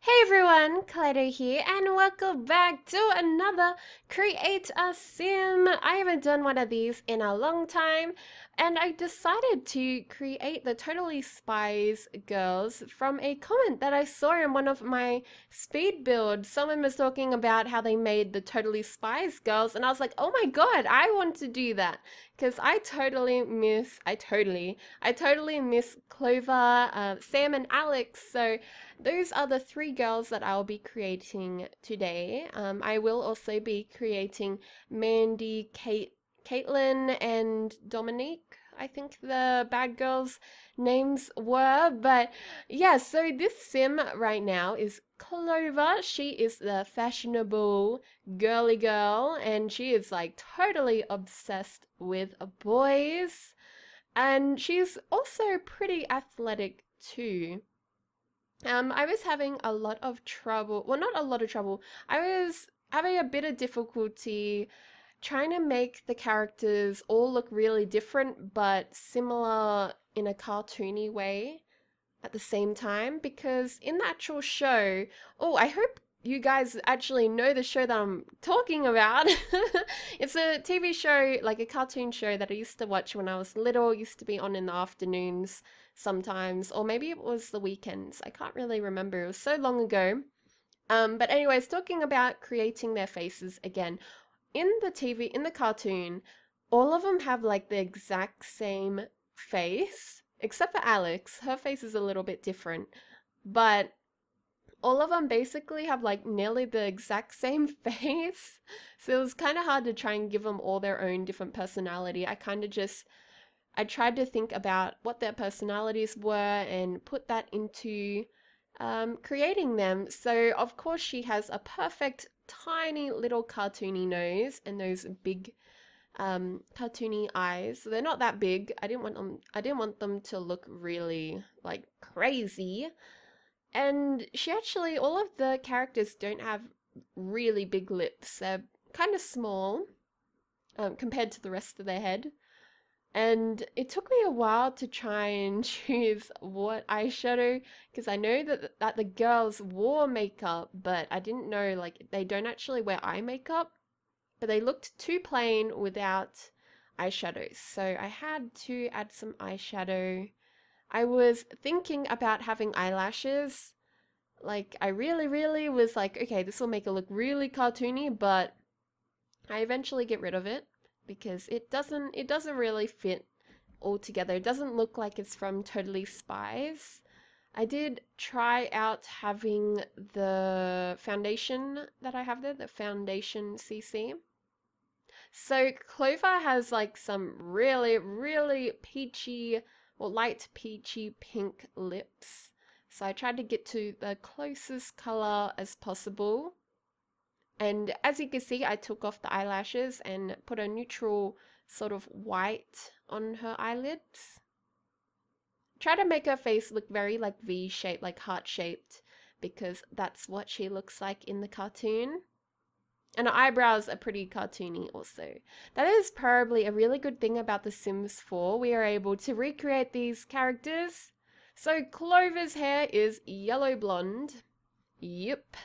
Hey everyone, Kaleidow here, and welcome back to another Create a Sim. I haven't done one of these in a long time, and I decided to create the Totally Spies girls from a comment that I saw in one of my speed builds. Someone was talking about how they made the Totally Spies girls, and I was like, oh my god, I want to do that. Because I totally miss Clover, Sam, and Alex. So those are the three girls that I'll be creating today. I will also be creating Mandy, Caitlin, and Dominique. I think the bad girls' names were, but yeah, so this sim right now is Clover. She is the fashionable girly girl, and she is like totally obsessed with boys. And she's also pretty athletic too. I was having a lot of trouble. Well, not a lot of trouble. I was having a bit of difficulty trying to make the characters all look really different but similar in a cartoony way at the same time because in the actual show, oh, I hope you guys actually know the show that I'm talking about. It's a TV show, like a cartoon show that I used to watch when I was little. It used to be on in the afternoons sometimes, or maybe it was the weekends. I can't really remember. It was so long ago. But anyways, talking about creating their faces again. In the TV, in the cartoon, all of them have like the exact same face, except for Alex. Her face is a little bit different, but all of them basically have like nearly the exact same face. So it was kind of hard to try and give them all their own different personality. I tried to think about what their personalities were and put that into creating them. So of course she has a perfect tiny little cartoony nose and those big cartoony eyes. So they're not that big. I didn't want them to look really like crazy. And she actually, all of the characters don't have really big lips. They're kind of small compared to the rest of their head. And it took me a while to try and choose what eyeshadow because I know that the girls wore makeup, but I didn't know like they don't actually wear eye makeup, but they looked too plain without eyeshadows. So I had to add some eyeshadow. I was thinking about having eyelashes. Like I really was like, okay, this will make it look really cartoony, but I eventually get rid of it because it doesn't really fit all together. It doesn't look like it's from Totally Spies. I did try out having the foundation that I have there, the foundation CC. So Clover has like some really peachy or light peachy pink lips. So I tried to get to the closest color as possible. And as you can see, I took off the eyelashes and put a neutral sort of white on her eyelids. Try to make her face look very like V-shaped, like heart-shaped, because that's what she looks like in the cartoon. And her eyebrows are pretty cartoony also. That is probably a really good thing about The Sims 4. We are able to recreate these characters. So Clover's hair is yellow blonde. Yep.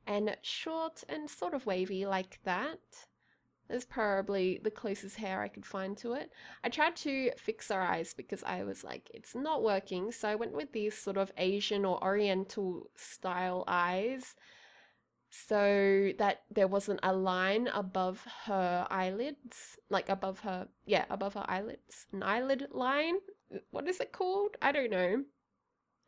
And short and sort of wavy like that. That's probably the closest hair I could find to it. I tried to fix her eyes because I was like, it's not working. So I went with these sort of Asian or Oriental style eyes so that there wasn't a line above her eyelids, like above her, yeah, above her eyelids. An eyelid line? What is it called? I don't know.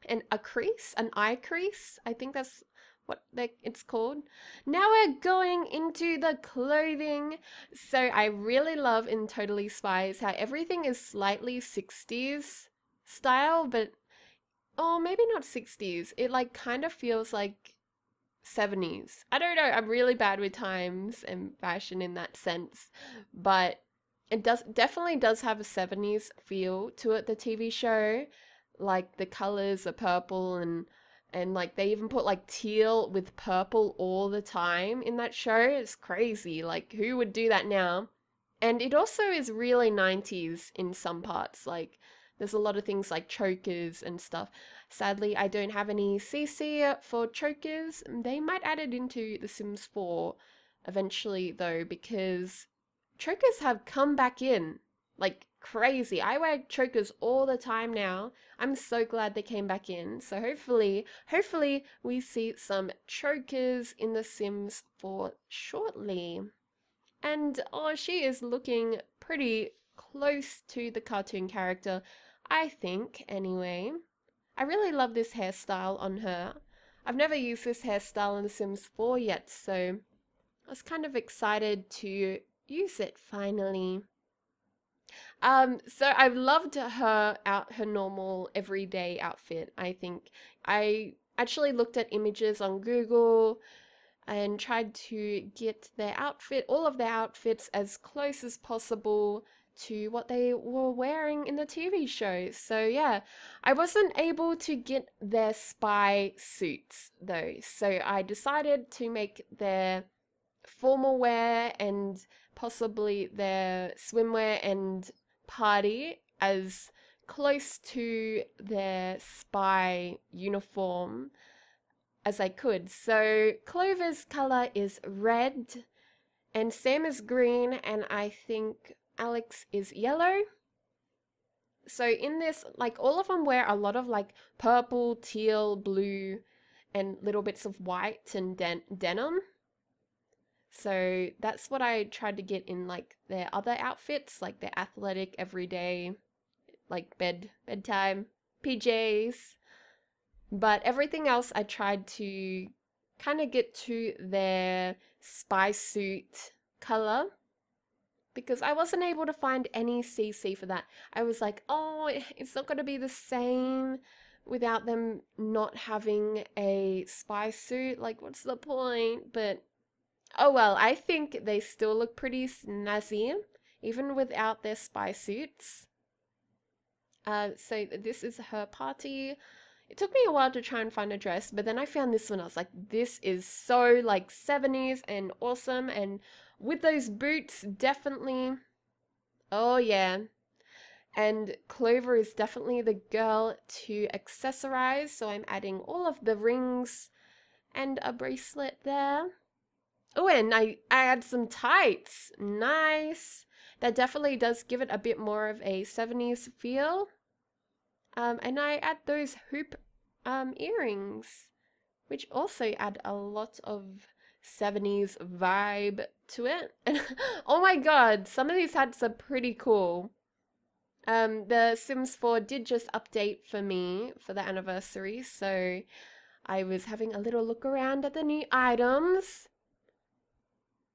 And a crease? An eye crease? I think that's what it's called. Now we're going into the clothing. So I really love in Totally Spies how everything is slightly 60s style, but oh, maybe not 60s. It like kind of feels like 70s. I don't know. I'm really bad with times and fashion in that sense, but it definitely does have a 70s feel to it, the TV show. Like the colors are purple and like they even put like teal with purple all the time in that show. It's crazy. Like who would do that now? And it also is really 90s in some parts. Like there's a lot of things like chokers and stuff. Sadly, I don't have any CC for chokers. They might add it into The Sims 4 eventually though, because chokers have come back in like crazy. I wear chokers all the time now. I'm so glad they came back in. So hopefully we see some chokers in The Sims 4 shortly. And oh, she is looking pretty close to the cartoon character, I think, anyway. I really love this hairstyle on her. I've never used this hairstyle in The Sims 4 yet, so I was kind of excited to use it finally. So I've loved her normal everyday outfit, I think. I actually looked at images on Google and tried to get all of their outfits as close as possible to what they were wearing in the TV show. So yeah, I wasn't able to get their spy suits though. So I decided to make their formal wear and possibly their swimwear and party as close to their spy uniform as I could. So Clover's color is red and Sam is green and I think Alex is yellow. So in this, like all of them wear a lot of like purple, teal, blue, and little bits of white and denim. So that's what I tried to get in like their other outfits, like their athletic, everyday, like bedtime, PJs. But everything else I tried to kind of get to their spy suit color because I wasn't able to find any CC for that. I was like, oh, it's not going to be the same without them not having a spy suit. Like, what's the point? But oh well, I think they still look pretty snazzy even without their spy suits. So this is her party. It took me a while to try and find a dress, but then I found this one. I was like, this is so like 70s and awesome. And with those boots, definitely. Oh yeah. And Clover is definitely the girl to accessorize. So I'm adding all of the rings and a bracelet there. Oh, and I add some tights. Nice. That definitely does give it a bit more of a 70s feel. And I add those hoop earrings, which also add a lot of 70s vibe to it. And oh my god, some of these hats are pretty cool. The Sims 4 did just update for me for the anniversary, so I was having a little look around at the new items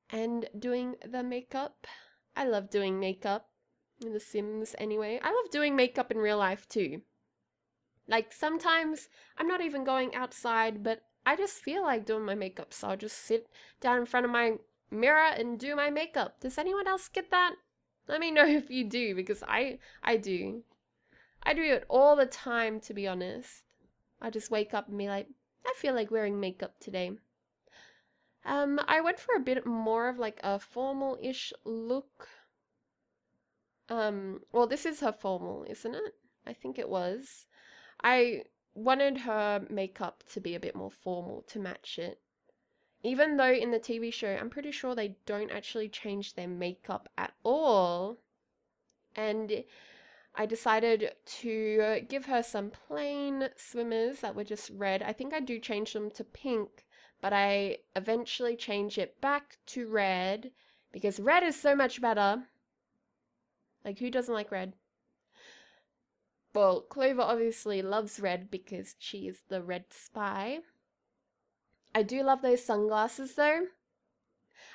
and doing the makeup. I love doing makeup in The Sims anyway. I love doing makeup in real life too. Like sometimes I'm not even going outside, but I just feel like doing my makeup, so I'll just sit down in front of my mirror and do my makeup. Does anyone else get that? Let me know if you do, because I do. I do it all the time, to be honest. I just wake up and be like, I feel like wearing makeup today. I went for a bit more of like a formal-ish look. Well, this is her formal, isn't it? I think it was. I wanted her makeup to be a bit more formal to match it. Even though in the TV show, I'm pretty sure they don't actually change their makeup at all. And I decided to give her some plain swimmers that were just red. I think I do change them to pink, but I eventually change it back to red because red is so much better. Like, who doesn't like red? Well, Clover obviously loves red because she is the red spy. I do love those sunglasses though.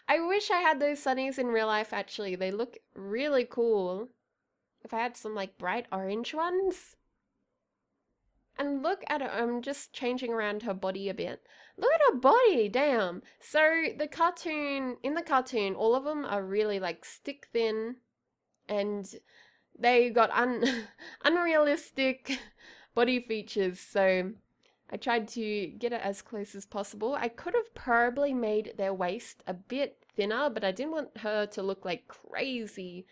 I wish I had those sunnies in real life actually. They look really cool. If I had some like bright orange ones. And look at her, I'm just changing around her body a bit. Look at her body, damn. So in the cartoon, all of them are really like stick thin and they got unrealistic body features, so I tried to get it as close as possible. I could have probably made their waist a bit thinner, but I didn't want her to look like crazy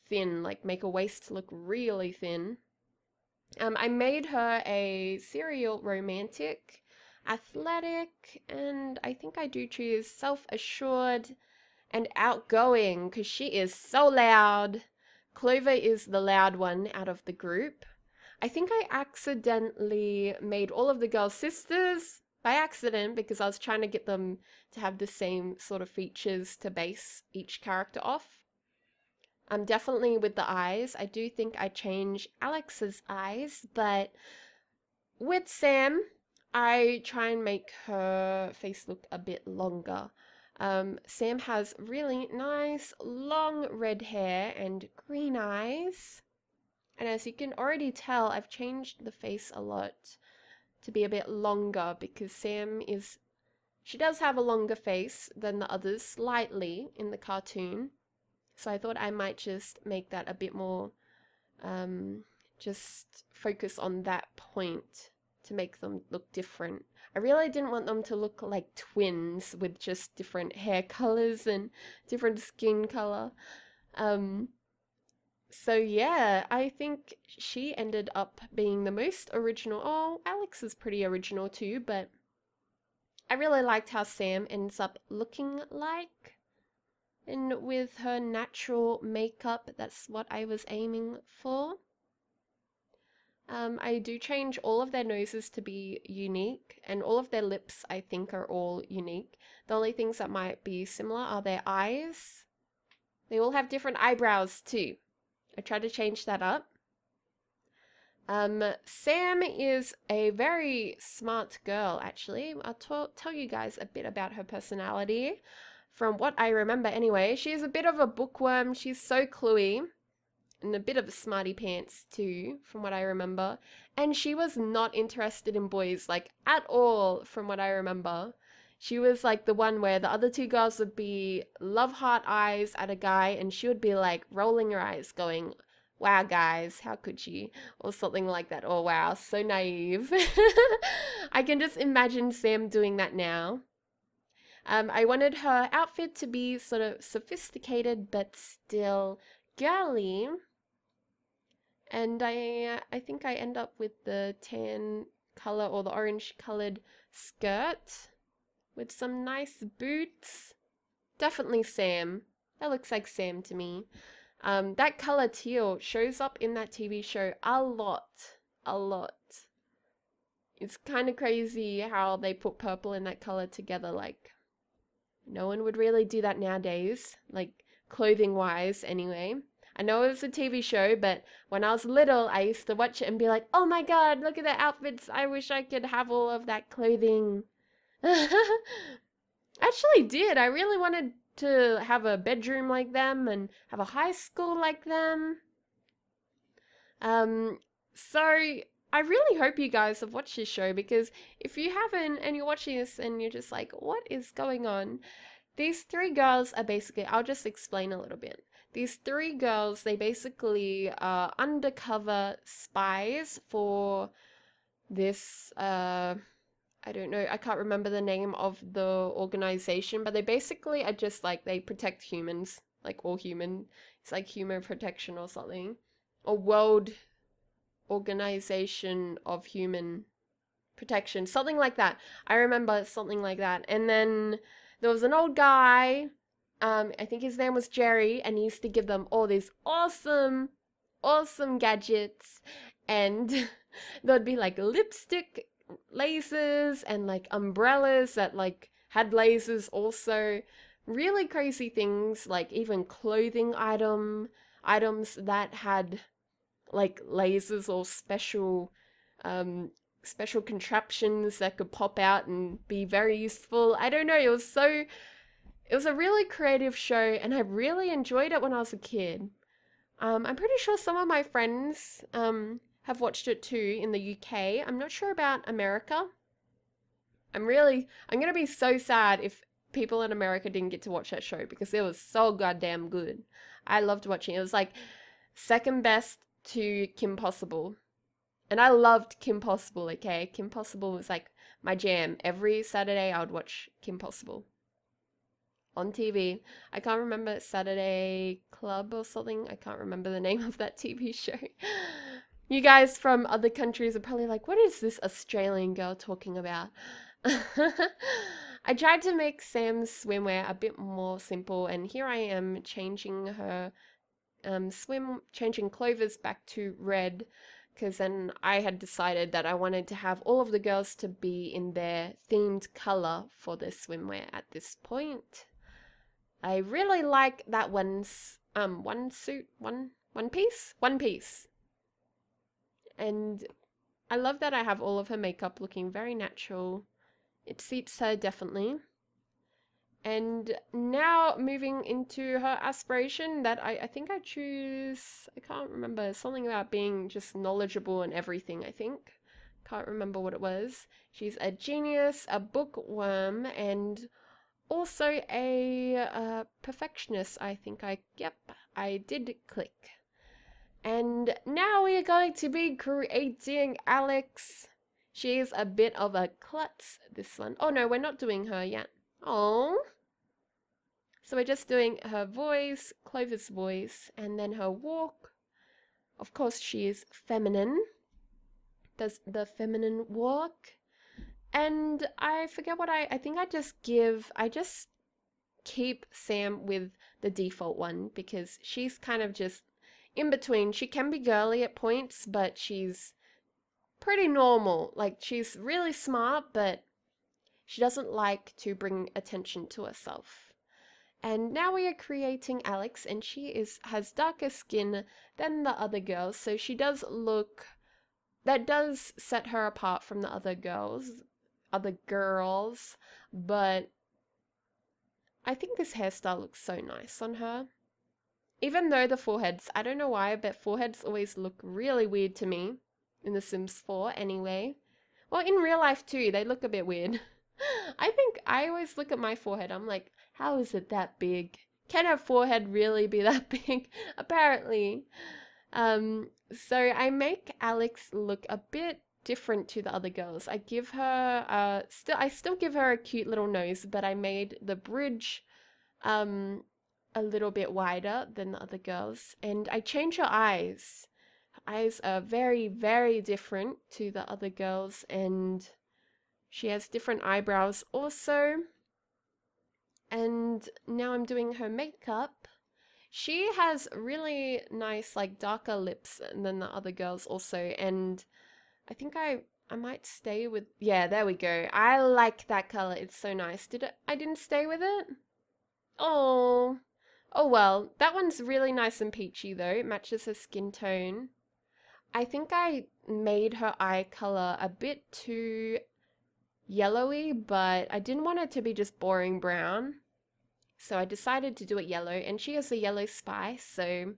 thin, like make her waist look really thin. I made her a serial romantic, athletic, and I think I do choose self-assured and outgoing because she is so loud. Clover is the loud one out of the group. I think I accidentally made all of the girls sisters by accident because I was trying to get them to have the same sort of features to base each character off. Definitely with the eyes. I do think I change Alex's eyes, but with Sam, I try and make her face look a bit longer. Sam has really nice long red hair and green eyes. And as you can already tell, I've changed the face a lot to be a bit longer because she does have a longer face than the others slightly in the cartoon. So I thought I might just make that a bit more, just focus on that point to make them look different. I really didn't want them to look like twins with just different hair colors and different skin color. So yeah, I think she ended up being the most original. Oh, Alex is pretty original too, but I really liked how Sam ends up looking like. And with her natural makeup, that's what I was aiming for. I do change all of their noses to be unique, and all of their lips I think are all unique. The only things that might be similar are their eyes. They all have different eyebrows too. I tried to change that up. Sam is a very smart girl, actually. I'll tell you guys a bit about her personality. From what I remember anyway, she's a bit of a bookworm. She's so cluey. And a bit of a smarty pants too, from what I remember. And she was not interested in boys, like, at all, from what I remember. She was like the one where the other two girls would be love heart eyes at a guy, and she would be like rolling her eyes, going, wow, guys, how could she? Or something like that. Oh, wow, so naive. I can just imagine Sam doing that now. I wanted her outfit to be sort of sophisticated, but still girly. And I think I end up with the tan color or the orange colored skirt with some nice boots. Definitely Sam. That looks like Sam to me. That color teal shows up in that TV show a lot. A lot. It's kind of crazy how they put purple and that color together. Like, no one would really do that nowadays. Like, clothing wise, anyway. I know it was a TV show, but when I was little, I used to watch it and be like, oh my god, look at their outfits. I wish I could have all of that clothing. Actually did. I really wanted to have a bedroom like them and have a high school like them. So I really hope you guys have watched this show, because if you haven't and you're watching this and you're just like, what is going on? These three girls are basically, I'll just explain a little bit. These three girls, they basically are undercover spies for this, I don't know, I can't remember the name of the organization, but they basically are just like, they protect humans, like all human. It's like human protection or something. Or World Organization of Human Protection, something like that. I remember something like that. And then there was an old guy, I think his name was Jerry, and he used to give them all these awesome, awesome gadgets, and there'd be like lipstick lasers and like umbrellas that like had lasers also. Really crazy things, like even clothing items that had like lasers or special contraptions that could pop out and be very useful. I don't know, it was a really creative show, and I really enjoyed it when I was a kid. I'm pretty sure some of my friends have watched it too in the UK. I'm not sure about America. I'm gonna be so sad if people in America didn't get to watch that show, because it was so goddamn good. I loved watching it. It was like second best to Kim Possible. And I loved Kim Possible, okay? Kim Possible was like my jam. Every Saturday I would watch Kim Possible on TV. I can't remember, Saturday Club or something. I can't remember the name of that TV show. You guys from other countries are probably like, what is this Australian girl talking about? I tried to make Sam's swimwear a bit more simple, and here I am changing her changing Clover's back to red, because then I had decided that I wanted to have all of the girls to be in their themed color for their swimwear at this point. I really like that one piece. And I love that I have all of her makeup looking very natural. It suits her definitely. And now moving into her aspiration that I think I choose, I can't remember, something about being just knowledgeable and everything, I think. Can't remember what it was. She's a genius, a bookworm, and also a perfectionist, I think. Yep, I did click. And now we are going to be creating Alex. She is a bit of a klutz, this one. Oh no, we're not doing her yet. Oh. So we're just doing her voice, Clover's voice, and then her walk. Of course, she is feminine. Does the feminine walk. And I forget what I think I just keep Sam with the default one because she's kind of just in between. She can be girly at points, but she's pretty normal. Like, she's really smart, but she doesn't like to bring attention to herself. And now we are creating Alex, and she has darker skin than the other girls, so she does look, that does set her apart from the other girls, but I think this hairstyle looks so nice on her. Even though the foreheads, I don't know why, but foreheads always look really weird to me in The Sims 4 anyway. Well, in real life too, they look a bit weird. I think I always look at my forehead, I'm like, how is it that big? Can her forehead really be that big? Apparently. So I make Alex look a bit different to the other girls. I give her, I still give her a cute little nose, but I made the bridge, a little bit wider than the other girls, and I change her eyes. Her eyes are very, very different to the other girls, and she has different eyebrows also. And now I'm doing her makeup. She has really nice, like, darker lips than the other girls also, and I think I might stay with, yeah, there we go. I like that color. It's so nice. I didn't stay with it? Oh. Oh well, that one's really nice and peachy though. It matches her skin tone. I think I made her eye color a bit too yellowy, but I didn't want it to be just boring brown. So I decided to do it yellow, and she has a yellow spy, so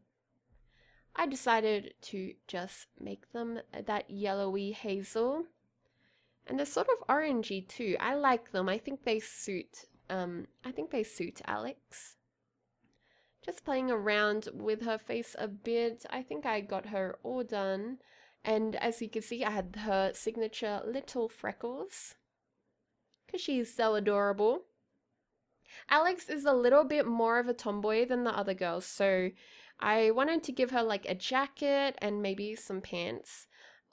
I decided to just make them that yellowy hazel. And they're sort of orangey too. I like them. I think they suit Alex. Just playing around with her face a bit. I think I got her all done. And as you can see, I had her signature little freckles, because she's so adorable. Alex is a little bit more of a tomboy than the other girls, so I wanted to give her like a jacket and maybe some pants,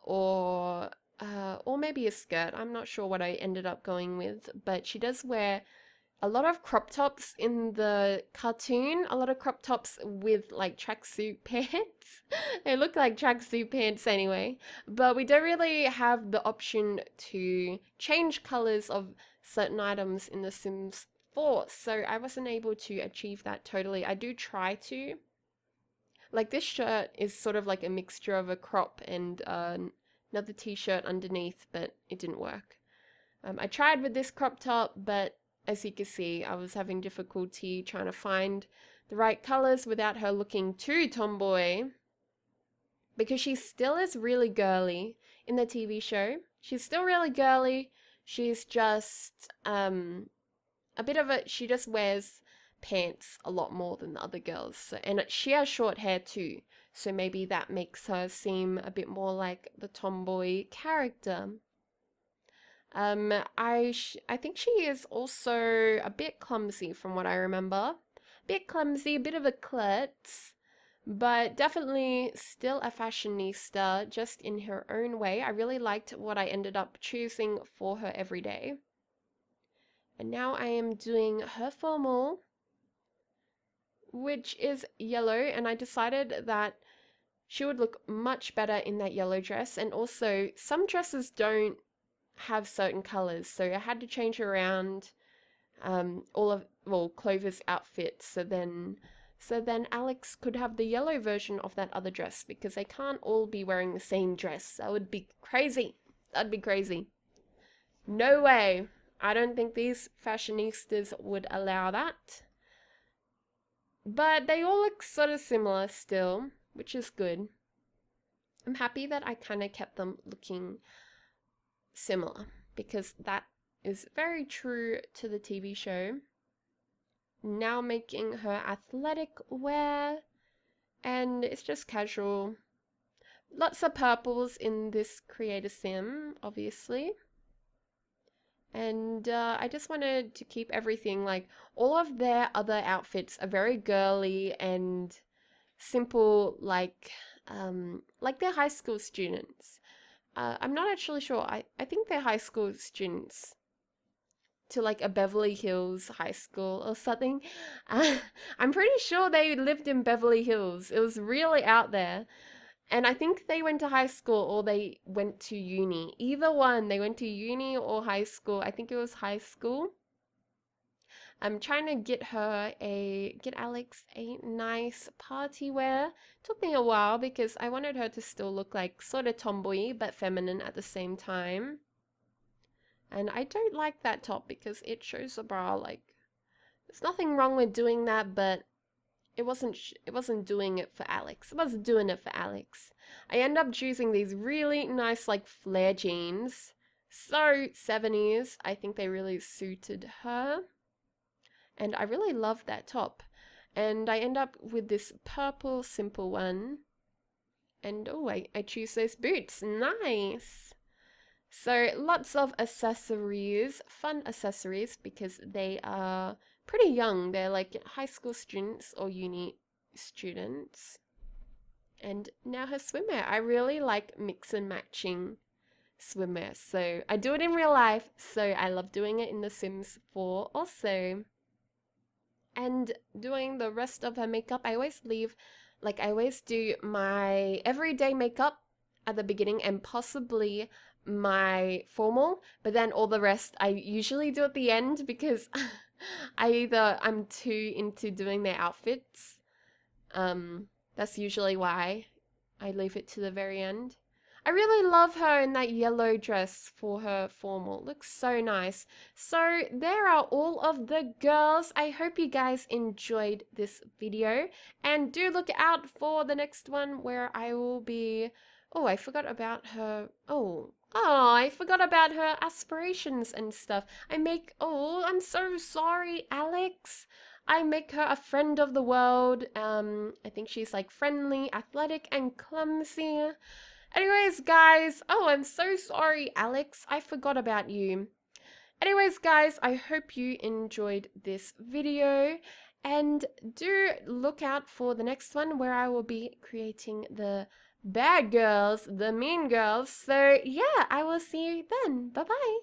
or maybe a skirt. I'm not sure what I ended up going with, but she does wear a lot of crop tops in the cartoon, a lot of crop tops with like tracksuit pants. They look like tracksuit pants anyway, but we don't really have the option to change colors of certain items in The Sims 4, so I wasn't able to achieve that totally. I do try to. Like, this shirt is sort of like a mixture of a crop and another t-shirt underneath, but it didn't work. I tried with this crop top, but as you can see, I was having difficulty trying to find the right colors without her looking too tomboy, because she still is really girly in the TV show. She's still really girly. She's just a bit of a, she just wears pants a lot more than the other girls. So, and she has short hair too, so maybe that makes her seem a bit more like the tomboy character. I think she is also a bit clumsy from what I remember. A bit clumsy, a bit of a klutz, but definitely still a fashionista, just in her own way. I really liked what I ended up choosing for her every day. And now I am doing her formal, which is yellow, and I decided that she would look much better in that yellow dress. And also, some dresses don't have certain colors, so I had to change around all of, well, Clover's outfit, so then Alex could have the yellow version of that other dress, because they can't all be wearing the same dress. That would be crazy. That'd be crazy. No way. I don't think these fashionistas would allow that. But they all look sort of similar still, which is good. I'm happy that I kind of kept them looking similar, because that is very true to the TV show. Now making her athletic wear, and it's just casual. Lots of purples in this creator sim, obviously. And I just wanted to keep everything, like, all of their other outfits are very girly and simple, like they're high school students. I'm not actually sure. I think they're high school students to like a Beverly Hills high school or something. I'm pretty sure they lived in Beverly Hills. It was really out there. And I think they went to high school or they went to uni. Either one, they went to uni or high school. I think it was high school. I'm trying to get Alex a nice party wear. Took me a while because I wanted her to still look like sort of tomboy but feminine at the same time. And I don't like that top because it shows a bra. Like, there's nothing wrong with doing that, but it wasn't doing it for Alex. It wasn't doing it for Alex. I end up choosing these really nice like flare jeans. So 70s. I think they really suited her. And I really love that top. And I end up with this purple simple one. And oh, I choose those boots. Nice. So lots of accessories, fun accessories, because they are pretty young. They're like high school students or uni students. And now her swimwear. I really like mix and matching swimwear. So I do it in real life. So I love doing it in The Sims 4 also. And doing the rest of her makeup, I always do my everyday makeup at the beginning and possibly my formal, but then all the rest I usually do at the end because I'm too into doing their outfits. That's usually why I leave it to the very end. I really love her in that yellow dress for her formal. Looks so nice. So there are all of the girls. I hope you guys enjoyed this video. And do look out for the next one where I will be... Oh, I forgot about her... Oh, I forgot about her aspirations and stuff. Oh, I'm so sorry, Alex. I make her a friend of the world. I think she's like friendly, athletic, and clumsy. Anyways, guys, oh, I'm so sorry, Alex. I forgot about you. Anyways, guys, I hope you enjoyed this video. And do look out for the next one where I will be creating the bad girls, the mean girls. So, yeah, I will see you then. Bye-bye.